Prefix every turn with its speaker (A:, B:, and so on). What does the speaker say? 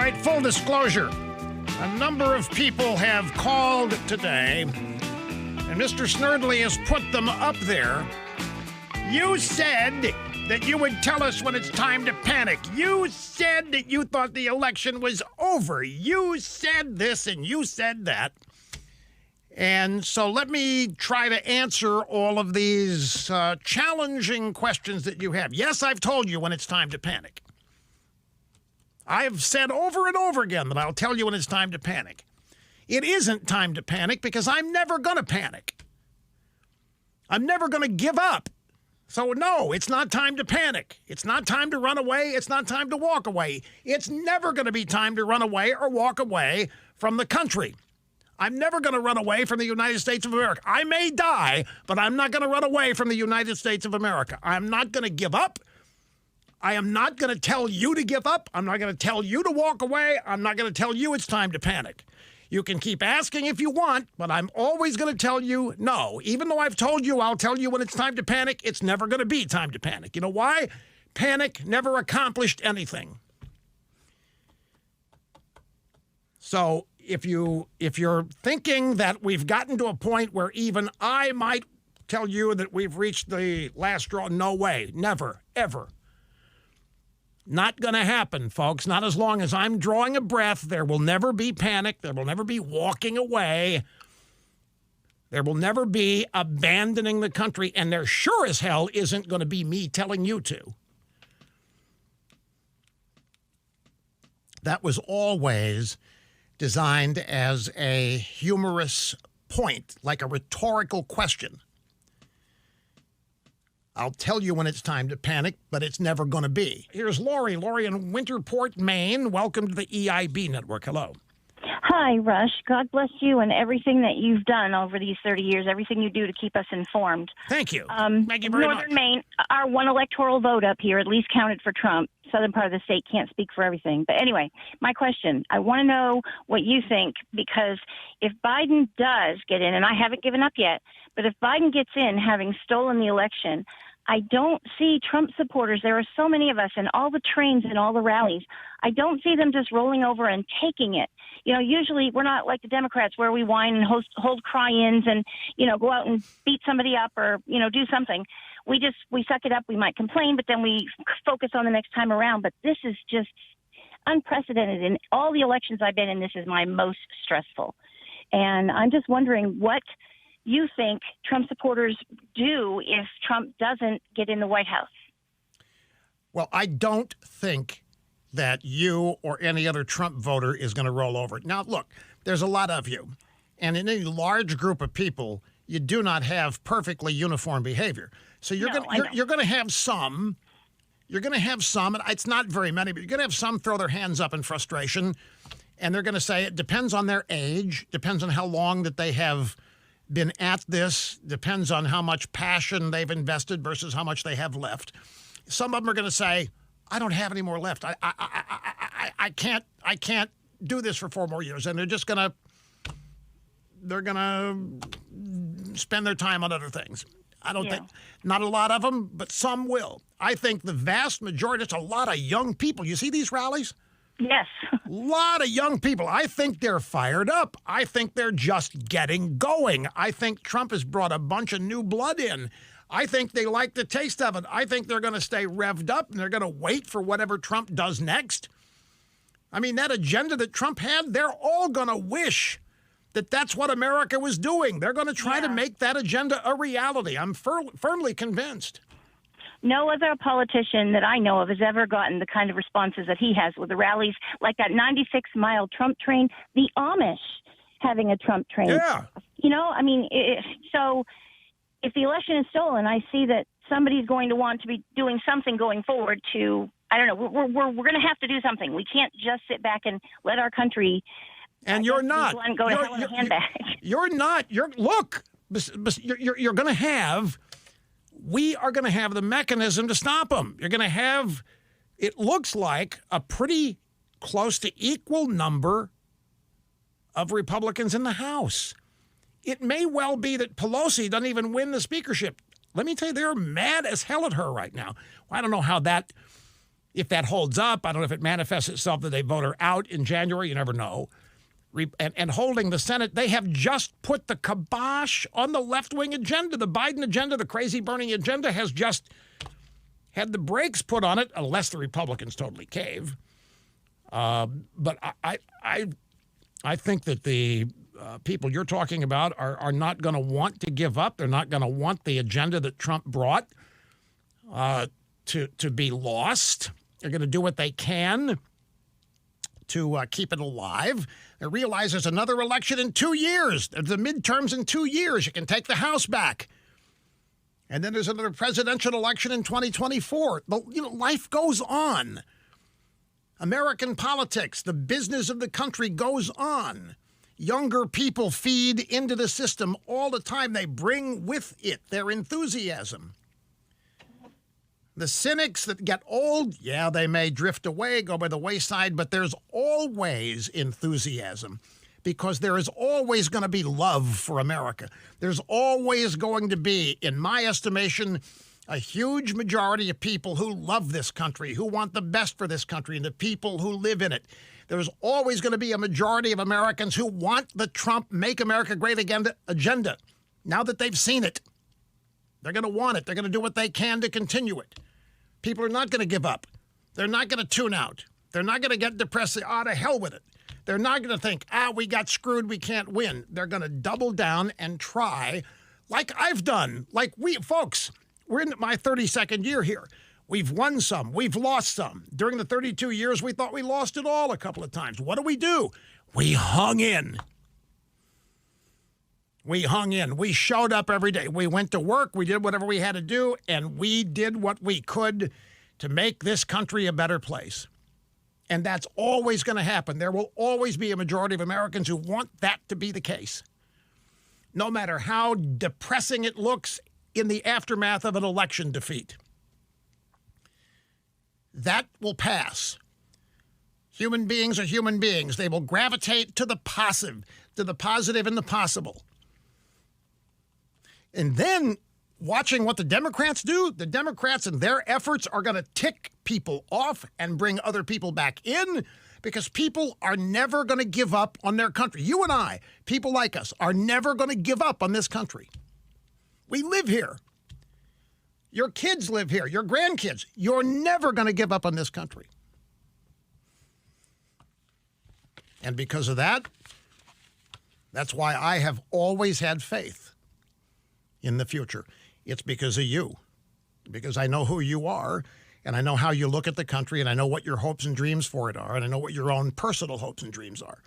A: right, full disclosure. A number of people have called today, and Mr. Snerdley has put them up there. You said that you would tell us when it's time to panic. You said that you thought the election was over. You said this and you said that. And so let me try to answer all of these challenging questions that you have. Yes, I've told you when it's time to panic. I've said over and over again that I'll tell you when it's time to panic. It isn't time to panic because I'm never going to panic. I'm never going to give up. So, no, it's not time to panic. It's not time to run away. It's not time to walk away. It's never going to be time to run away or walk away from the country. I'm never going to run away from the United States of America. I may die, but I'm not going to run away from the United States of America. I'm not going to give up. I am not going to tell you to give up. I'm not going to tell you to walk away. I'm not going to tell you it's time to panic. You can keep asking if you want, but I'm always going to tell you no. Even though I've told you I'll tell you when it's time to panic, it's never going to be time to panic. You know why? Panic never accomplished anything. So if you're thinking that we've gotten to a point where even I might tell you that we've reached the last straw, no way, never, ever. Not going to happen, folks. Not as long as I'm drawing a breath. There will never be panic. There will never be walking away. There will never be abandoning the country. And there sure as hell isn't going to be me telling you to. That was always designed as a humorous point, like a rhetorical question. I'll tell you when it's time to panic, but it's never going to be. Here's Lori. Lori in Winterport, Maine. Welcome to the EIB Network. Hello.
B: Hi, Rush. God bless you and everything that you've done over these 30 years, everything you do to keep us informed.
A: Thank you. Thank you very much.
B: Northern Maine, our one electoral vote up here at least counted for Trump. Southern part of the state can't speak for everything. But anyway, my question, I want to know what you think, because if Biden does get in, and I haven't given up yet, but if Biden gets in having stolen the election, I don't see Trump supporters. There are so many of us in all the trains and all the rallies. I don't see them just rolling over and taking it. You know, usually we're not like the Democrats where we whine and hold cry-ins and, go out and beat somebody up or, do something. We suck it up. We might complain, but then we focus on the next time around. But this is just unprecedented. In all the elections I've been in, this is my most stressful. And I'm just wondering what you think Trump supporters do if Trump doesn't get in the White House?
A: Well, I don't think that you or any other Trump voter is going to roll over. Now, look, there's a lot of you. And in any large group of people, you do not have perfectly uniform behavior. So you're going to have some. You're going to have some, and it's not very many, but you're going to have some throw their hands up in frustration. And they're going to say it depends on their age, depends on how long that they have been at this, depends on how much passion they've invested versus how much they have left. Some of them are going to say, I don't have any more left. I can't do this for 4 more years. And they're going to spend their time on other things. I don't think, not a lot of them, but some will. I think the vast majority, it's a lot of young people. You see these rallies?
B: Yes.
A: A lot of young people. I think they're fired up. I think they're just getting going. I think Trump has brought a bunch of new blood in. I think they like the taste of it. I think they're going to stay revved up and they're going to wait for whatever Trump does next. I mean, that agenda that Trump had, they're all going to wish that that's what America was doing. They're going to try to make that agenda a reality. I'm firmly convinced.
B: No other politician that I know of has ever gotten the kind of responses that he has with the rallies, like that 96-mile Trump train, the Amish having a Trump train.
A: Yeah.
B: So if the election is stolen, I see that somebody's going to want to be doing something going forward to, I don't know, we're going to have to do something. We can't just sit back and let our country
A: and you're not.
B: Go to hell in a handbag.
A: You're not. You're going to have. We are going to have the mechanism to stop them. You're going to have, it looks like, a pretty close to equal number of Republicans in the House. It may well be that Pelosi doesn't even win the speakership. Let me tell you, they're mad as hell at her right now. I don't know how that If that holds up, I don't know if it manifests itself that they vote her out in January. You never know. And holding the Senate, they have just put the kibosh on the left-wing agenda. The Biden agenda, the crazy Bernie agenda, has just had the brakes put on it, unless the Republicans totally cave. But I think that the people you're talking about are not going to want to give up. They're not going to want the agenda that Trump brought to be lost. They're going to do what they can to keep it alive. They realize there's another election in 2 years. There's the midterms in 2 years. You can take the House back. And then there's another presidential election in 2024. Life goes on. American politics, the business of the country goes on. Younger people feed into the system all the time. They bring with it their enthusiasm. The cynics that get old, yeah, they may drift away, go by the wayside, but there's always enthusiasm because there is always going to be love for America. There's always going to be, in my estimation, a huge majority of people who love this country, who want the best for this country, and the people who live in it. There's always going to be a majority of Americans who want the Trump Make America Great Again agenda. Now that they've seen it, they're going to want it. They're going to do what they can to continue it. People are not going to give up. They're not going to tune out. They're not going to get depressed. To hell with it. They're not going to think, we got screwed, we can't win. They're going to double down and try, like I've done. Like folks, we're in my 32nd year here. We've won some. We've lost some. During the 32 years, we thought we lost it all a couple of times. What do? We hung in. We hung in. We showed up every day. We went to work. We did whatever we had to do, and we did what we could to make this country a better place. And that's always going to happen. There will always be a majority of Americans who want that to be the case, no matter how depressing it looks in the aftermath of an election defeat. That will pass. Human beings are human beings. They will gravitate to the positive and the possible. And then watching what the Democrats do, the Democrats and their efforts are going to tick people off and bring other people back in because people are never going to give up on their country. You and I, people like us, are never going to give up on this country. We live here. Your kids live here, your grandkids. You're never going to give up on this country. And because of that, that's why I have always had faith in the future. It's because of you, because I know who you are, and I know how you look at the country, and I know what your hopes and dreams for it are, and I know what your own personal hopes and dreams are.